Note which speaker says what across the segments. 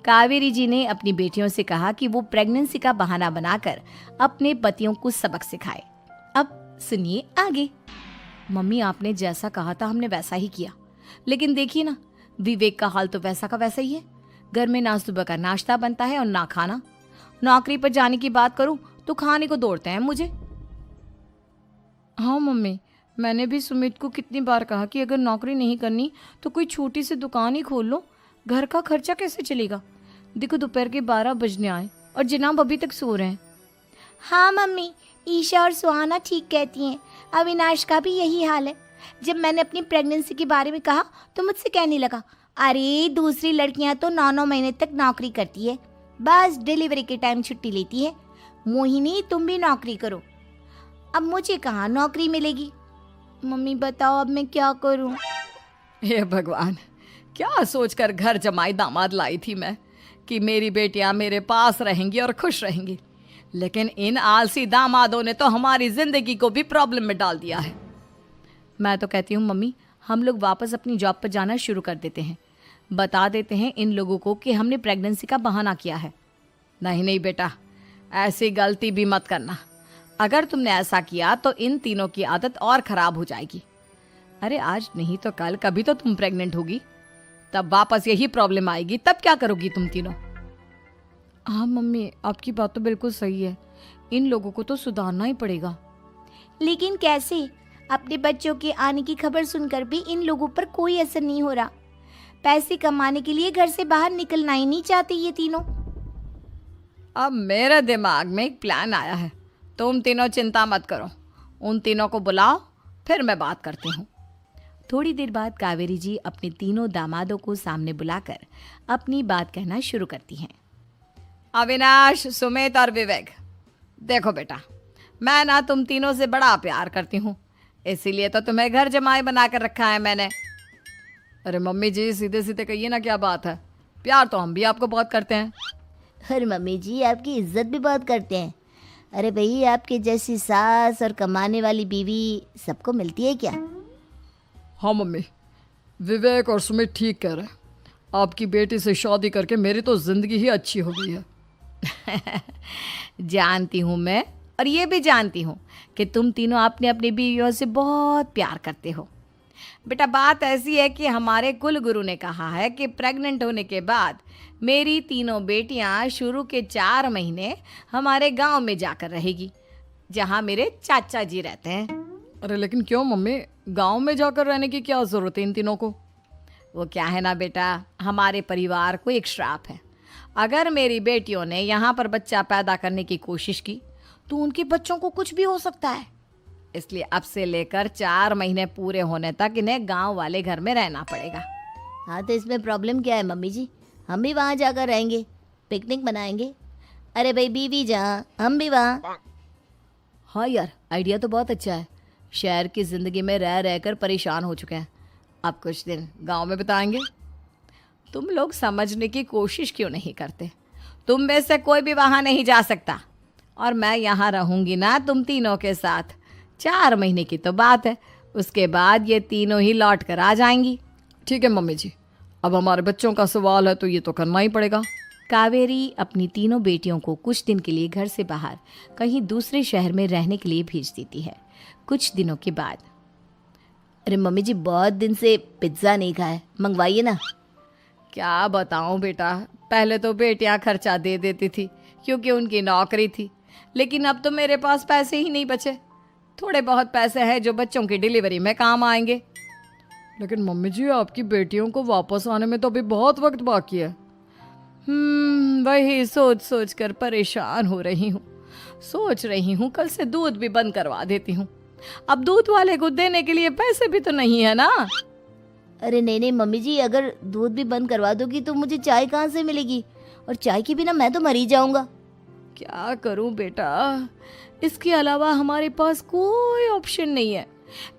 Speaker 1: कावेरी जी ने अपनी बेटियों से कहा कि वो प्रेगनेंसी का बहाना बनाकर अपने पतियों को सबक सिखाए। अब सुनिए आगे। मम्मी, आपने जैसा कहा था हमने वैसा ही किया, लेकिन देखिए ना, विवेक का हाल तो वैसा का वैसा ही है। घर में ना सुबह का नाश्ता बनता है और ना खाना। नौकरी पर जाने की बात करूं तो खाने को दौड़ते हैं मुझे। हाँ मम्मी, मैंने भी सुमित को कितनी बार कहा कि अगर नौकरी नहीं करनी तो कोई छोटी सी दुकान ही खोल लो, घर का खर्चा कैसे चलेगा। देखो दोपहर के 12 बजने आए और जनाब अभी तक सो रहे हैं।
Speaker 2: हाँ मम्मी, ईशा और सुहाना ठीक कहती हैं। अविनाश का भी यही हाल है। जब मैंने अपनी प्रेगनेंसी के बारे में कहा तो मुझसे कहने लगा, अरे दूसरी लड़कियां तो 9-9 महीने तक नौकरी करती है, बस डिलीवरी के टाइम छुट्टी लेती है। मोहिनी, तुम भी नौकरी करो। अब मुझे कहाँ नौकरी मिलेगी। मम्मी बताओ अब मैं क्या करूँ।
Speaker 1: हे भगवान, क्या सोचकर घर जमाई दामाद लाई थी मैं कि मेरी बेटियां मेरे पास रहेंगी और खुश रहेंगी, लेकिन इन आलसी दामादों ने तो हमारी जिंदगी को भी प्रॉब्लम में डाल दिया है। मैं तो कहती हूँ मम्मी, हम लोग वापस अपनी जॉब पर जाना शुरू कर देते हैं। बता देते हैं इन लोगों को कि हमने प्रेगनेंसी का बहाना किया है। नहीं नहीं बेटा, ऐसी गलती भी मत करना। अगर तुमने ऐसा किया तो इन तीनों की आदत और खराब हो जाएगी। अरे आज नहीं तो कल कभी तो तुम प्रेग्नेंट होगी, तब वापस यही प्रॉब्लम आएगी। तब क्या करोगी तुम तीनों। हाँ मम्मी, आपकी बात तो बिल्कुल सही है। इन लोगों को तो सुधारना ही पड़ेगा।
Speaker 2: लेकिन कैसे? अपने बच्चों के आने की खबर सुनकर भी इन लोगों पर कोई असर नहीं हो रहा। पैसे कमाने के लिए घर से बाहर निकलना ही नहीं चाहते ये तीनों।
Speaker 1: अब मेरे दिमाग में एक प्लान आया है। तुम तीनों चिंता मत करो, उन तीनों को बुलाओ, फिर मैं बात करती हूँ। थोड़ी देर बाद कावेरी जी अपने तीनों दामादों को सामने बुलाकर अपनी बात कहना शुरू करती हैं। अविनाश, सुमित और विवेक, देखो बेटा, मैं ना तुम तीनों से बड़ा प्यार करती हूँ, इसीलिए तो तुम्हें घर जमाई बना कर रखा है मैंने। अरे मम्मी जी, सीधे सीधे कहिए ना, क्या बात है। प्यार तो हम भी आपको बहुत करते हैं।
Speaker 2: अरे मम्मी जी, आपकी इज्जत भी बहुत करते हैं। अरे भाई, आपके जैसी सास और कमाने वाली बीवी सबको मिलती है क्या?
Speaker 1: हाँ मम्मी, विवेक और सुमित ठीक कह रहे हैं। आपकी बेटी से शादी करके मेरी तो जिंदगी ही अच्छी हो गई है। जानती हूँ मैं, और ये भी जानती हूँ कि तुम तीनों अपने अपनी बीवियों से बहुत प्यार करते हो। बेटा, बात ऐसी है कि हमारे कुल गुरु ने कहा है कि प्रेग्नेंट होने के बाद मेरी तीनों बेटियां शुरू के 4 महीने हमारे गांव में जाकर रहेगी, जहां मेरे चाचा जी रहते हैं। अरे लेकिन क्यों मम्मी, गांव में जाकर रहने की क्या ज़रूरत है इन तीनों को। वो क्या है ना बेटा, हमारे परिवार को एक श्राप है। अगर मेरी बेटियों ने यहाँ पर बच्चा पैदा करने की कोशिश की तो उनके बच्चों को कुछ भी हो सकता है। इसलिए अब से लेकर 4 महीने पूरे होने तक इन्हें गांव वाले घर में रहना पड़ेगा।
Speaker 2: हाँ तो इसमें प्रॉब्लम क्या है मम्मी जी? हम भी वहाँ जाकर रहेंगे, पिकनिक मनाएंगे। अरे भाई, बीवी जहाँ हम भी वहाँ।
Speaker 1: हाँ यार, आइडिया तो बहुत अच्छा है। शहर की ज़िंदगी में रह रहकर परेशान हो चुके हैं, अब कुछ दिन गांव में बिताएंगे। तुम लोग समझने की कोशिश क्यों नहीं करते। तुम में से कोई भी वहाँ नहीं जा सकता, और मैं यहाँ रहूँगी ना तुम तीनों के साथ। 4 महीने की तो बात है, उसके बाद ये तीनों ही लौट कर आ जाएंगी। ठीक है मम्मी जी, अब हमारे बच्चों का सवाल है तो ये तो करना ही पड़ेगा। कावेरी अपनी तीनों बेटियों को कुछ दिन के लिए घर से बाहर कहीं दूसरे शहर में रहने के लिए भेज देती है। कुछ दिनों के बाद,
Speaker 2: अरे मम्मी जी, बहुत दिन से पिज्ज़ा नहीं खाया, मंगवाइए ना।
Speaker 1: क्या बताऊं बेटा, पहले तो बेटियां खर्चा दे देती थी क्योंकि उनकी नौकरी थी, लेकिन अब तो मेरे पास पैसे ही नहीं बचे। थोड़े बहुत पैसे हैं जो बच्चों की डिलीवरी में काम आएंगे। लेकिन मम्मी जी, आपकी बेटियों को वापस आने में तो अभी बहुत वक्त बाकी है। वही सोच सोच कर परेशान हो रही हूँ। सोच रही हूँ कल से दूध भी बंद करवा देती हूँ। अब दूध वाले को देने के लिए पैसे भी तो नहीं है ना।
Speaker 2: अरे नहीं नहीं मम्मी जी, अगर दूध भी बंद करवा दोगी तो मुझे चाय कहाँ से मिलेगी, और चाय के बिना मैं तो मर ही जाऊंगा।
Speaker 1: क्या करूं बेटा, इसके अलावा हमारे पास कोई ऑप्शन नहीं है।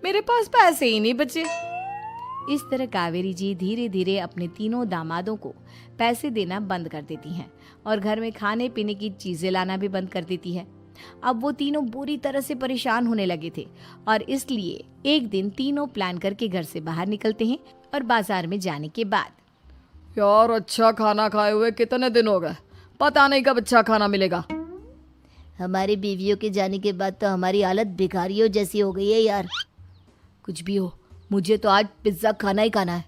Speaker 1: मेरे पास पैसे ही नहीं बचे। इस तरह कावेरी जी धीरे धीरे अपने तीनों दामादों को पैसे देना बंद कर देती हैं और घर में खाने पीने की चीज़ें लाना भी बंद कर देती है। अब वो तीनों बुरी तरह से परेशान होने लगे थे और इसलिए एक दिन तीनों प्लान करके घर से बाहर निकलते हैं और बाजार में जाने के बाद, यार अच्छा खाना खाए हुए कितने दिन हो गए, पता नहीं कब अच्छा खाना मिलेगा।
Speaker 2: हमारी बीवियों के जाने के बाद तो हमारी हालत भिखारियों जैसी हो गई है यार। कुछ भी हो, मुझे तो आज पिज्ज़ा खाना ही खाना है।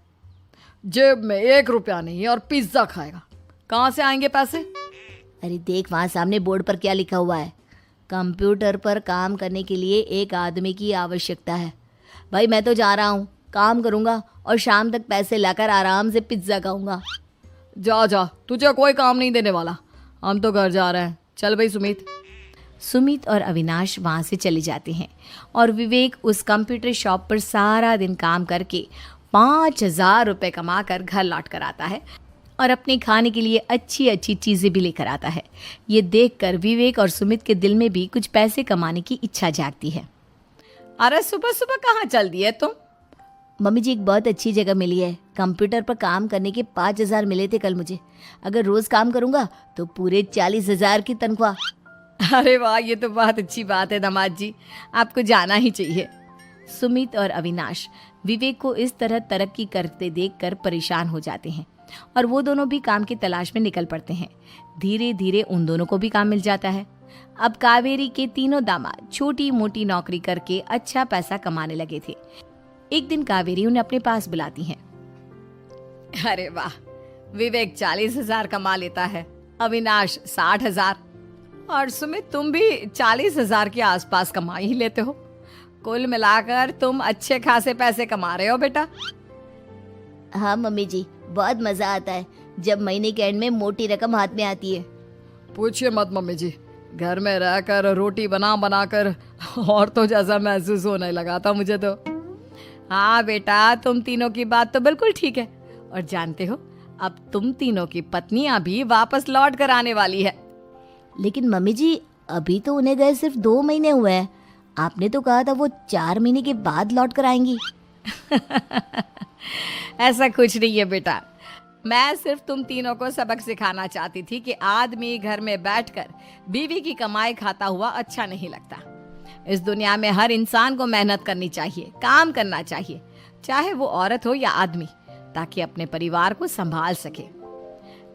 Speaker 1: जेब में 1 रुपया नहीं है और पिज्ज़ा खाएगा, कहाँ से आएंगे पैसे?
Speaker 2: अरे देख वहाँ सामने बोर्ड पर क्या लिखा हुआ है, कंप्यूटर पर काम करने के लिए एक आदमी की आवश्यकता है। भाई मैं तो जा रहा हूँ, काम करूँगा और शाम तक पैसे लाकर आराम से पिज्ज़ा खाऊंगा।
Speaker 1: जा जा, तुझे कोई काम नहीं देने वाला, हम तो घर जा रहे हैं। चल भाई सुमित।
Speaker 2: सुमित और अविनाश वहाँ से चले जाते हैं और विवेक उस कंप्यूटर शॉप पर सारा दिन काम करके 5,000 रुपये कमा कर घर लौट कर आता है और अपने खाने के लिए अच्छी अच्छी चीज़ें भी लेकर आता है। ये देखकर विवेक और सुमित के दिल में भी कुछ पैसे कमाने की इच्छा जागती है।
Speaker 1: अरे सुबह सुबह कहाँ चल दिए तुम?
Speaker 2: मम्मी जी एक बहुत अच्छी जगह मिली है, कंप्यूटर पर काम करने के 5,000 मिले थे कल मुझे। अगर रोज़ काम करूँगा तो पूरे 40,000 की तनख्वाह।
Speaker 1: अरे वाह, ये तो बहुत अच्छी बात है दामाद जी, आपको जाना ही चाहिए।
Speaker 2: सुमित और अविनाश विवेक को इस तरह तरक्की करते देखकर परेशान हो जाते हैं और वो दोनों भी काम की तलाश में निकल पड़ते हैं। धीरे धीरे उन दोनों को भी काम मिल जाता है। अब कावेरी के तीनों दामाद छोटी मोटी नौकरी करके अच्छा पैसा कमाने लगे थे। एक दिन कावेरी उन्हें अपने पास बुलाती है।
Speaker 1: अरे वाह, विवेक 40,000 कमा लेता है, अविनाश 60,000 और सुमित तुम भी 40,000 के आसपास कमा ही लेते हो। कुल मिलाकर तुम अच्छे खासे पैसे कमा रहे हो बेटा।
Speaker 2: हाँ मम्मी जी, बहुत मज़ा आता है जब महीने के एंड में मोटी रकम हाथ में आती है।
Speaker 1: पूछिए मत मम्मी जी, घर में रहकर रोटी बना बना कर और तो जैसा महसूस होने लगा था मुझे तो। हाँ बेटा, तुम तीनों की बात तो बिल्कुल ठीक है। और जानते हो, अब तुम तीनों की पत्नियां भी वापस लौट कर आने वाली है।
Speaker 2: लेकिन मम्मी जी अभी तो उन्हें गए सिर्फ 2 महीने हुए हैं, आपने तो कहा था वो 4 महीने के बाद लौट कर आएंगी।
Speaker 1: ऐसा कुछ नहीं है बेटा, मैं सिर्फ तुम तीनों को सबक सिखाना चाहती थी कि आदमी घर में बैठकर बीवी की कमाई खाता हुआ अच्छा नहीं लगता। इस दुनिया में हर इंसान को मेहनत करनी चाहिए, काम करना चाहिए, चाहे वो औरत हो या आदमी, ताकि अपने परिवार को संभाल सके।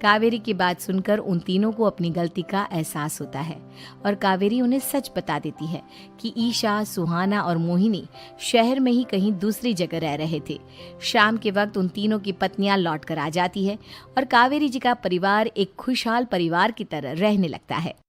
Speaker 1: कावेरी की बात सुनकर उन तीनों को अपनी गलती का एहसास होता है और कावेरी उन्हें सच बता देती है कि ईशा, सुहाना और मोहिनी शहर में ही कहीं दूसरी जगह रह रहे थे। शाम के वक्त उन तीनों की पत्नियां लौट कर आ जाती है और कावेरी जी का परिवार एक खुशहाल परिवार की तरह रहने लगता है।